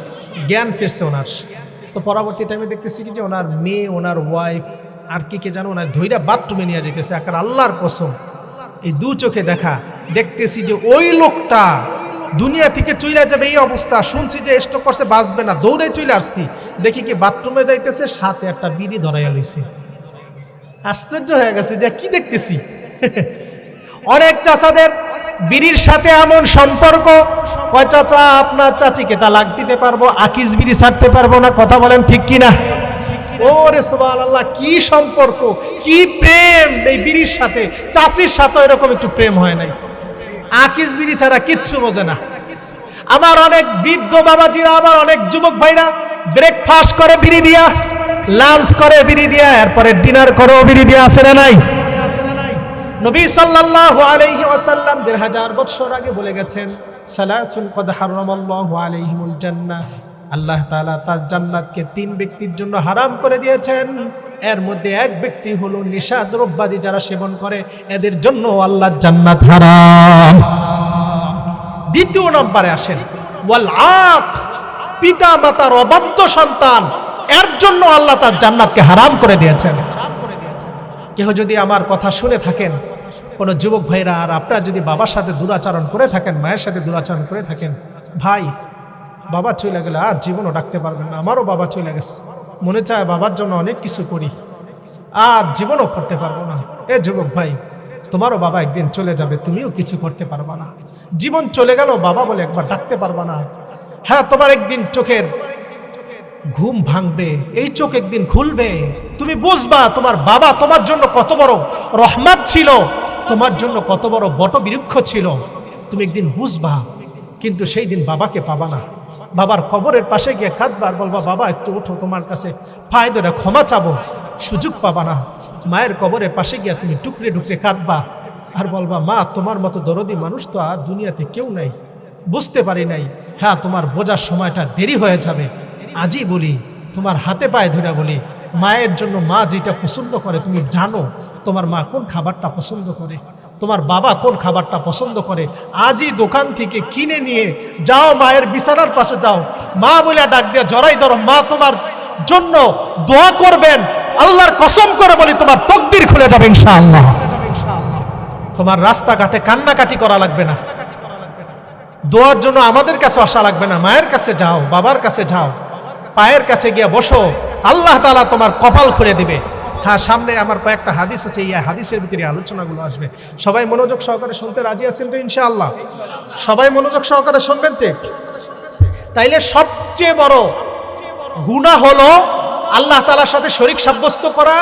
Speaker 1: জ্ঞান ফিরছে ওনার। তো পরবর্তী টাইমে দেখতেছি কি যে ওনার মেয়ে, ওনার ওয়াইফ আর কি জানো, ওনার ধৈর্য বাথরুমে নিয়ে যেতেছে। এখন আল্লাহর কসম, এই 2 চোখে দেখা দেখতেছি যে ওই লোকটা দুনিয়া থেকে চলে যাবে এই অবস্থা। শুনছি যে স্ট্রোক করছে, বাঁচবে না, দৌড়ে চলে আসছি। দেখি কি বাথরুমে যাইতেছে, সাথে একটা বিড়ি ধরাইয়া লইছে। আশ্চর্য হয়ে গেছে যে কি দেখতেছি। অনেক চাচাদের বিড়ির সাথে এমন সম্পর্ক, কয় চাচা আপনার চাচিকে তালাক দিতে পারবো, আকিস বিড়ি ছাড়তে পারবো না। কথা বলেন ঠিক কিনা? ওরে সুবহানাল্লাহ, কি সম্পর্ক, কি প্রেম এই বিড়ির সাথে। চাচির সাথে এরকম একটু প্রেম হয় নাই। আকিস বিড়ি ছাড়া কিচ্ছু বোঝে না। আমার অনেক বৃদ্ধ বাবাজিরা, আমার অনেক যুবক ভাইরা ব্রেকফাস্ট করে বিড়ি দিয়া, লাঞ্চ করে বিড়ি দিয়া, এরপরে ডিনার করে বিড়ি দিয়া। আছে না নাই? নবী সাল্লাল্লাহু আলাইহি ওয়াসাল্লাম ১৫০০ বছর আগে বলে গেছেন, সালাসুন কদ হারামাল্লাহু আলাইহিমুল জান্নাহ। আল্লাহ তাআলা তার জান্নাতকে ৩ ব্যক্তির জন্য হারাম করে দিয়েছেন। এর মধ্যে এক ব্যক্তি হলো নেশা দ্রব্যাদি যারা সেবন করে, এদের জন্য আল্লাহর জান্নাত হারাম। দ্বিতীয় নম্বরে আসেন ওয়াল আক, পিতা মাতার অবাধ্য সন্তান, এর জন্য আল্লাহ তার জান্নাতকে হারাম করে দিয়েছেন। কেহ যদি আমার কথা শুনে থাকেন, কোন যুবক ভাইরা, আর আপনারা যদি বাবার সাথে দুরাচরণ করে থাকেন, মায়ের সাথে দুরাচরণ করে থাকেন, ভাই বাবা চলে গেলে আর জীবনও ডাকতে পারবেন না। আমারও বাবা চলে গেছে, মনে চায় বাবার জন্য অনেক কিছু করি, আর জীবনও করতে পারবো না। এ যুবক ভাই, তোমারও বাবা একদিন চলে যাবে, তুমিও কিছু করতে পারবা না। জীবন চলে গেল, বাবা বলে একবার ডাকতে পারবা না। হ্যাঁ, তোমার একদিন চোখের ঘুম ভাঙবে, এই চোখ একদিন খুলবে, তুমি বুঝবা তোমার বাবা তোমার জন্য কত বড় রহমত ছিল, তোমার জন্য কত বড় বটবৃক্ষ ছিল, তুমি একদিন বুঝবা। কিন্তু সেই দিন বাবাকে পাবা না। বাবার কবরের পাশে গিয়ে কাঁদবা আর বলবা, বাবা একটু ওঠো, তোমার কাছে পায়ে ধরে ক্ষমা চাবো, সুযোগ পাবা না। মায়ের কবরের পাশে গিয়ে তুমি টুকরে টুকরে কাঁদবা আর বলবা, মা তোমার মতো দরদি মানুষ তো আর দুনিয়াতে কেউ নাই, বুঝতে পারি নাই। হ্যাঁ, তোমার বোঝার সময়টা দেরি হয়ে যাবে। আজই বলি, তোমার হাতে পায়ে ধরে বলি, মায়ের জন্য মা যেটা পছন্দ করে তুমি জানো। তোমার মা কোন খাবারটা পছন্দ করে, তোমার বাবা কোন খাবারটা পছন্দ করে, আজই দোকান থেকে কিনে নিয়ে যাও, মায়ের বিছানার পাশে যাও, মা বলে ডাক দিয়ে জড়াই ধরো। মা তোমার জন্য দোয়া করবেন, আল্লাহর কসম করে বলি তোমার তকদির খুলে যাবে ইনশাআল্লাহ। তোমার রাস্তাঘাটে কান্নাকাটি করা লাগবে না, দোয়ার জন্য আমাদের কাছে আসা লাগবে না। মায়ের কাছে যাও, বাবার কাছে যাও, পায়ের কাছে গিয়ে বসো, আল্লাহ তাআলা তোমার কপাল খুলে দিবে। হ্যাঁ, সামনে আমার কয়েকটা হাদিস আছে, এই হাদিসের ভিতরে আলোচনাগুলো আসবে। সবাই মনোযোগ সহকারে শুনতে রাজি আছেন তো ইনশাআল্লাহ? সবাই মনোযোগ সহকারে শুনবেন তো? তাইলে সবচেয়ে বড় গুনাহ হলো আল্লাহ তাআলার সাথে শরীক সাব্যস্ত করা,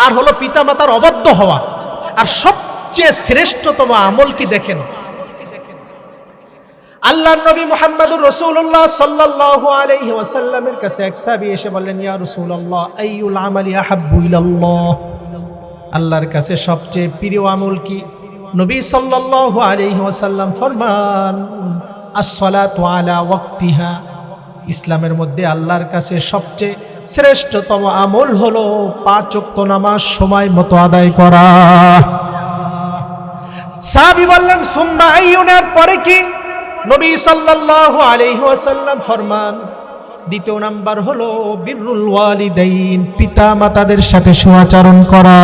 Speaker 1: আর হলো পিতামাতার অবাধ্য হওয়া। আর সবচেয়ে শ্রেষ্ঠতম আমল কি দেখেন? আল্লাহর নবী মুহাম্মদুর রাসূলুল্লাহ সাল্লাল্লাহু আলাইহি ওয়াসাল্লামের কাছে এক সাহাবী এসে বললেন, ইয়া রাসূলুল্লাহ আইয়ুল আমালি আহাব্বু ইলাল্লাহ, আল্লাহর কাছে সবচেয়ে প্রিয় আমল কি? নবী সাল্লাল্লাহু আলাইহি ওয়াসাল্লাম ফরমান, আস-সালাতু আলা ওয়াক্তিহা, ইসলামের মধ্যে আল্লাহর কাছে সবচেয়ে শ্রেষ্ঠতম আমল হলো 5 ওয়াক্ত নামাজ সময় মতো আদায় করা। সাহাবী বললেন, সুম্মা আইয়ুনার পরে কি? নবী সাল্লাল্লাহু আলাইহি ওয়াসাল্লাম ফরমান, দ্বিতীয় নাম্বার হলো বিররুল ওয়ালিদাইন, পিতা মাতাদের সাথে সুআচরণ করা।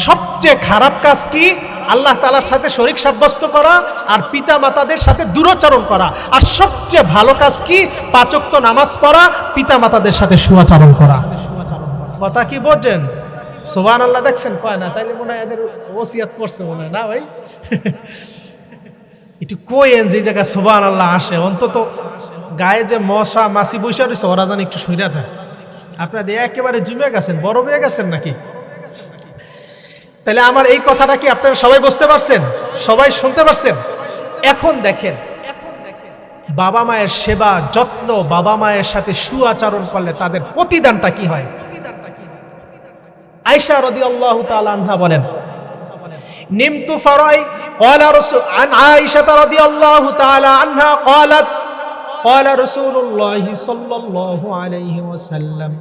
Speaker 1: সবচেয়ে খারাপ কাজ কি? আল্লাহ তাআলার সাথে শরীক সাব্যস্ত করা আর পিতা মাতাদের সাথে দুরাচরণ করা। আর সবচেয়ে ভালো কাজ কি? 5 ওয়াক্ত নামাজ পড়া, পিতা মাতাদের সাথে সুআচরণ করা। কথা কি বোঝেন? সুবহানাল্লাহ দেখছেন কয় না? তাইলে মনে হয় এদের ওসিয়াত করছে মনে হয় না ভাই? একটু কইেন যে জায়গায় সুবহানাল্লাহ আসে, অন্তত গায়ে যে মশা মাছি বৈশা রয়েছে ওরা যেন একটু সইরা যায়। আপনাদের একেবারে জমে গেছেন, বড় হয়ে গেছেন নাকি? তাহলে আমার এই কথাটা কি আপনারা সবাই বুঝতে পারছেন? সবাই শুনতে পারছেন? এখন দেখেন, বাবা মায়ের সেবা যত্ন, বাবা মায়ের সাথে সুআচরণ করলে তাদের প্রতিদানটা কি হয়? আয়েশা রাদিয়াল্লাহু তাআলা আনহা বলেন, নিমতু ফারাই قال رسول عن عائشة رضي الله تعالى عنها قالت قال رسول الله صلى الله عليه وسلم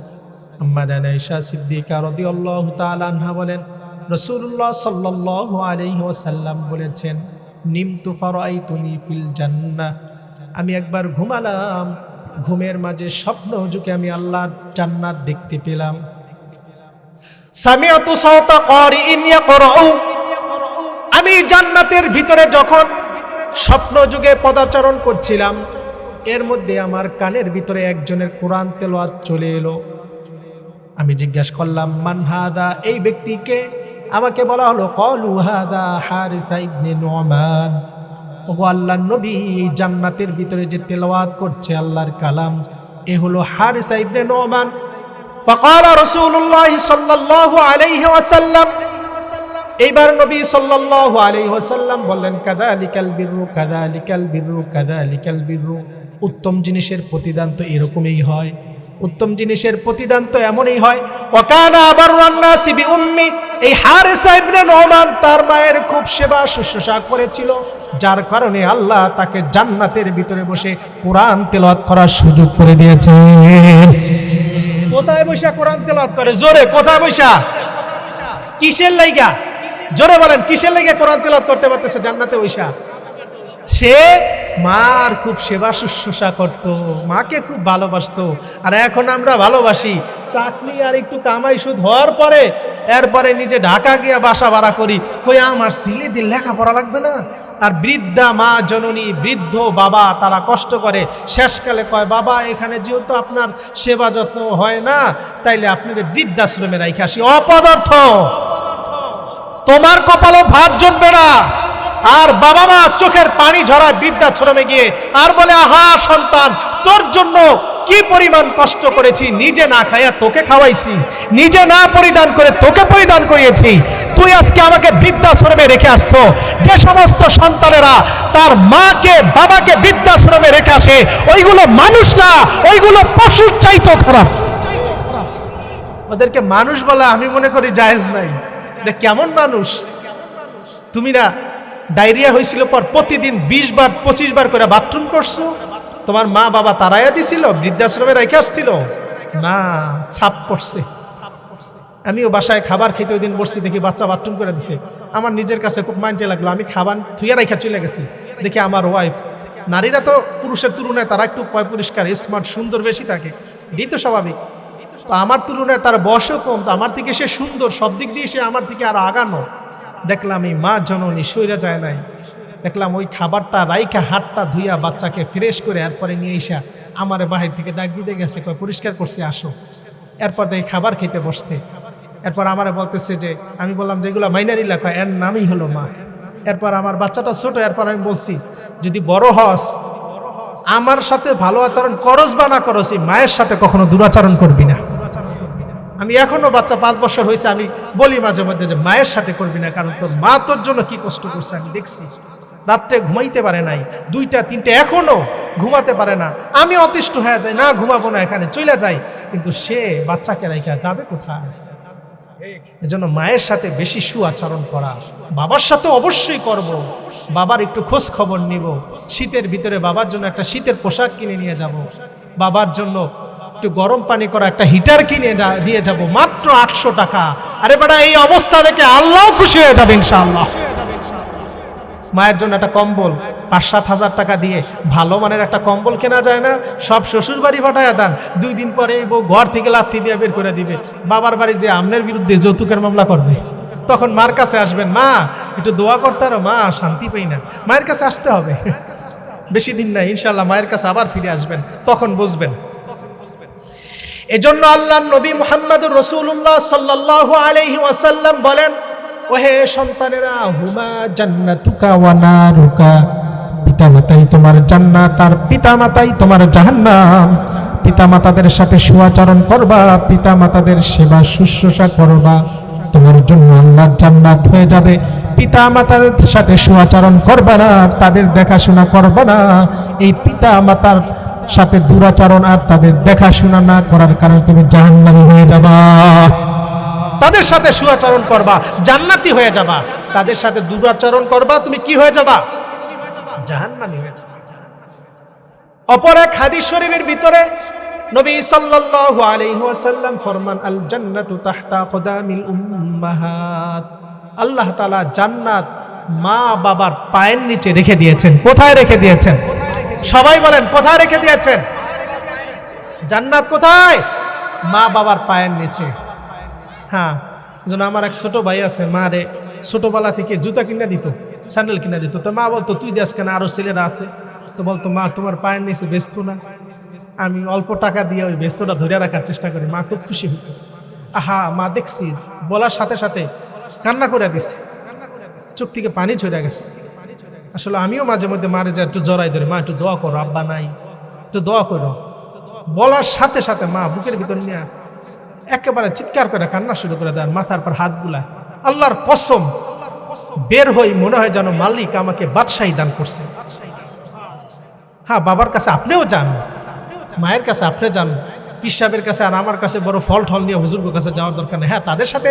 Speaker 1: أما عائشة صديقة رضي الله تعالى عنها বলেন, রাসূলুল্লাহ সাল্লাল্লাহু আলাইহি ওয়াসাল্লাম বলেছেন, নিমতু ফারাইতুনি ফিল জান্নাহ, আমি একবার ঘুমালাম, ঘুমের মাঝে স্বপ্ন যুগে আমি আল্লাহর জান্নাত দেখতে পেলাম। সামিআতু সাওতা কারিইন ইয়াকরাউ, আমি জান্নাতের ভিতরে যখন স্বপ্ন যুগে পদাচরণ করছিলাম, এর মধ্যে আমার কানের ভিতরে একজনের কোরআন তেলাওয়াত চলে এলো। আমি জিজ্ঞাসা করলাম, মান হাদা, এই ব্যক্তিকে? আমাকে বলা হলো, ক্বালু হাদা হারিসা ইবনে নুমান, ওগো আল্লাহর নবী, এই জান্নাতের ভিতরে যে তেলাওয়াত করছে আল্লাহর কালাম, এ হলো হারিসা ইবনে নুমান। ফাকালা রাসূলুল্লাহ সাল্লাল্লাহু আলাইহি ওয়াসাল্লাম, এইবার নবী সাল্লাল্লাহু আলাইহি ওয়াসাল্লাম বললেন, কাযালিকাল বিররু কাযালিকাল বিররু কাযালিকাল বিররু, উত্তম জিনিসের প্রতিদান তো এরকমই হয়, উত্তম জিনিসের প্রতিদান তো এমনই হয়। ওয়া কানা আবাররান নাসি বিউম্মি, এই হারিসা ইবনে নুমান তার মায়ের খুব সেবা শুশ্রূষা করেছিল, যার কারণে আল্লাহ তাকে জান্নাতের ভিতরে বসে কোরআন তেলাওয়াত করার সুযোগ করে দিয়েছেন। কোথায় বসে কোরআন তেলাওয়াত করে? জোরে, কোথায় বসে? কিসের লাইগা? জোরে বলেন, কিসের লাইগা কোরআন তেলাওয়াত করতে পারতেছে জান্নাতে বসে? সে মার খুব সেবা শুশ্রূষা করত, মাকে খুব ভালোবাসতো। আর এখন আমরা ভালোবাসি, চাকরি আর একটু কামাই সুদ হওয়ার পরে এরপরে নিজে ঢাকা গিয়া বাসা ভাড়া করি, কই আমার ছেলেদের লেখাপড়া লাগবে না? আর বৃদ্ধা মা জননী, বৃদ্ধ বাবা, তারা কষ্ট করে, শেষকালে কয়, বাবা এখানে যেহেতু আপনার সেবা যত্ন হয় না, তাইলে আপনাদের বৃদ্ধাশ্রমে রাইখে আসি। অপদার্থ, তোমার কপালও ভাত জমবে না। আর বাবা মা চোখের পানি ঝরায় বৃদ্ধাশ্রমে গিয়ে আর বলে, আহা সন্তান, তোর জন্য কি পরিমাণ কষ্ট করেছি, নিজে না খাইয়া তোকে খাওয়াইছি, নিজে না পরিধান করে তোকে পরিধান করিয়েছি, তুই আজকে আমাকে বৃদ্ধাশ্রমে রেখে আসছো। যে সমস্ত সন্তানেরা তার মাকে বাবাকে বৃদ্ধাশ্রমে রেখে আসে, ওইগুলো মানুষ না, ওইগুলো পশুর চাইতেও খারাপ। ওদেরকে মানুষ বলা আমি মনে করি জায়েজ নাই। এটা কেমন মানুষ? তুমি না ডায়রিয়া হয়েছিল পর প্রতিদিন 20 বার 25 বার করে বাথরুম করছো, তোমার মা বাবা তারাইয়া দিছিল, বৃদ্ধাশ্রমে রেখে আসছিল না, ছাপ করছে। আমিও বাসায় খাবার খেতে ওই দিন বসছি, দেখি বাচ্চা বাথরুম করে দিছে। আমার নিজের কাছে খুব মাইন্ডে লাগলো, আমি খাবার থুইয়া রেখা চলে গেছি, দেখি আমার ওয়াইফ, নারীরা তো পুরুষের তুলনায় তারা একটু পরিষ্কার স্মার্ট সুন্দর বেশি থাকে, এটাই তো স্বাভাবিক। তো আমার তুলনায় তার বয়সও কম, তো আমার থেকে সে সুন্দর, সব দিক দিয়ে সে আমার থেকে আর আগানো। দেখলাম এই মা জননী সইরা যায় নাই, দেখলাম ওই খাবারটা রাইখা হাতটা ধুইয়া বাচ্চাকে ফ্রেশ করে এরপরে নিয়ে এসা আমার বাহির থেকে ডাক দিতে গেছে, কয় পরিষ্কার করছে আসো। এরপর দেখি খাবার খেতে বসতে, এরপর আমারে বলতেছে যে, আমি বললাম যেগুলো মাইনারি লেখা, এর নামই হলো মা। এরপর আমার বাচ্চাটা ছোট, এরপর আমি বলছি, যদি বড় হস আমার সাথে ভালো আচরণ করস বা না করস, এই মায়ের সাথে কখনো দুরাচরণ করবি না। আমি এখনো বাচ্চা 5 বছর হয়েছে, আমি বলি মাঝে মধ্যে যে মায়ের সাথে করবি না, কারণ তোর মা তোর জন্য কি কষ্ট করছে আমি দেখছি। রাত্রে ঘুমাইতে পারে নাই, 2টা 3টা এখনো ঘুমাতে পারে না। আমি অতিষ্ঠ হয়ে যাই, না ঘুমাবো না, এখানে চলে যাই, কিন্তু সে বাচ্চাকে রেখে যাবে কোথায়? এজন্য মায়ের সাথে বেশি সুআচরণ করা। বাবার সাথে অবশ্যই করব, বাবার একটু খোঁজ খবর নিব, শীতের ভিতরে বাবার জন্য একটা শীতের পোশাক কিনে নিয়ে যাব, বাবার জন্য একটু গরম পানি করা একটা হিটার কিনে দিয়ে যাব, মাত্র 800 টাকা। আরে বেটা, এই অবস্থা দেখে আল্লাহ খুশি হয়ে যাবে ইনশাআল্লাহ। মায়ের জন্য একটা কম্বল 5-7 হাজার টাকা দিয়ে ভালো মানের একটা কম্বল কেনা যায় না? সব শ্বশুর বাড়ি পাঠায় দেন, 2 দিন পরে বউ ঘর থেকে লাথি দিয়ে বের করে দিবে। বাবার বাড়ি যে আমনের বিরুদ্ধে যৌতুকের মামলা করবে, তখন মার কাছে আসবেন, মা একটু দোয়া করতে আরো, মা শান্তি পাই না। মায়ের কাছে আসতে হবে, বেশি দিন নাই ইনশাআল্লাহ মায়ের কাছে আবার ফিরে আসবেন, তখন বুঝবেন। এজন্য আল্লাহর নবী মুহাম্মদুর রাসূলুল্লাহ সাল্লাল্লাহু আলাইহি ওয়াসাল্লাম বলেন, ওহে সন্তানেরা, হুমা জান্নাতুকা ওয়া নারুকা, পিতামাতাই তোমার জান্নাত আর পিতামাতাই তোমার জাহান্নাম। পিতামাতাদের সাথে সুআচরণ করবা, পিতামাতাদের সেবা শুশ্রূষা করবা, তোমার জন্য আল্লাহর জান্নাত হয়ে যাবে। পিতামাতাদের সাথে সুআচরণ করবা না, তাদের দেখাশোনা করবা না, এই পিতামাতার সাথে দুরাচরণ আর তাদের দেখাশোনা না করার কারণে তুমি জাহান্নামী হয়ে যাবা। তাদের সাথে সুআচরণ করবা, জান্নাতি হয়ে যাবা। তাদের সাথে দুরাচরণ করবা, তুমি কি হয়ে যাবা? জাহান্নামী হয়ে যাবা। অপর এক হাদিস শরীফের ভিতরে নবী সাল্লাল্লাহু আলাইহি ওয়াসাল্লাম ফরমান, আল জান্নাতু তাহতা আকদামিল উম্মাহাত। আল্লাহ তাআলা জান্নাত মা বাবার পায়ের নিচে রেখে দিয়েছেন। কোথায় রেখে দিয়েছেন? সবাই বলেন, কোথায় রেখে দিয়েছেন? জান্নাত কোথায়? মা বাবার পায়ের নিচে। হ্যাঁ, যেন আমার এক ছোট ভাই আছে, মা রে ছোটবেলা থেকে জুতা কিনে দিত, স্যান্ডেল কিনে দিত। তো মা বলতো, তুই দেশ কেন, আরো ছেলেরা আছে। তো বলতো, মা তোমার পায়ের নিচে বেচতো না? আমি অল্প টাকা দিয়ে ওই বেস্তটা ধরে রাখার চেষ্টা করি। মা খুব খুশি হতো। আহা, মা দেখছি বলার সাথে সাথে কান্না করে দিছি, চোখ থেকে পানি ঝরে গেছে। আসলে আমিও মাঝে মধ্যে মারে যা একটু জড়াই ধরে, মা একটু দোয়া করো, আব্বা নাই, একটু দোয়া করো। বলার সাথে সাথে মা বুকের ভিতর নিয়ে একেবারে চিৎকার করে কান্না শুরু করে দেন, মাথার পর হাত বুলায়। আল্লাহর কসম, বের হই মনে হয় যেন মালিক আমাকে বাদশাহী দান করছে। হ্যাঁ, বাবার কাছে আপনিও যান, মায়ের কাছে আপনি যান, পীর সাহেবের কাছে আর আমার কাছে বড় ফল ঠল নিয়ে হুজুরের কাছে যাওয়ার দরকার নেই। হ্যাঁ, তাদের সাথে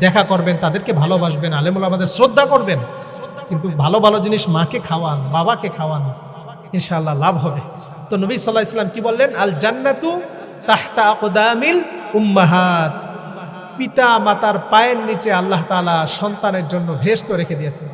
Speaker 1: দেখা করবেন, তাদেরকে ভালোবাসবেন, আলেম ওলামাদের শ্রদ্ধা করবেন, কিন্তু ভালো ভালো জিনিস মাকে খাওয়ান, বাবাকে খাওয়ান, ইনশাআল্লাহ লাভ হবে। তো নবী সাল্লাল্লাহু আলাইহি ওয়াসাল্লাম কি বললেন? আল জান্নাতু তাহতা আকদামিল উম্মাহাত। পিতা মাতার পায়ের নিচে আল্লাহ তাআলা সন্তানের জন্য বেহেশত রেখে দিয়েছেন।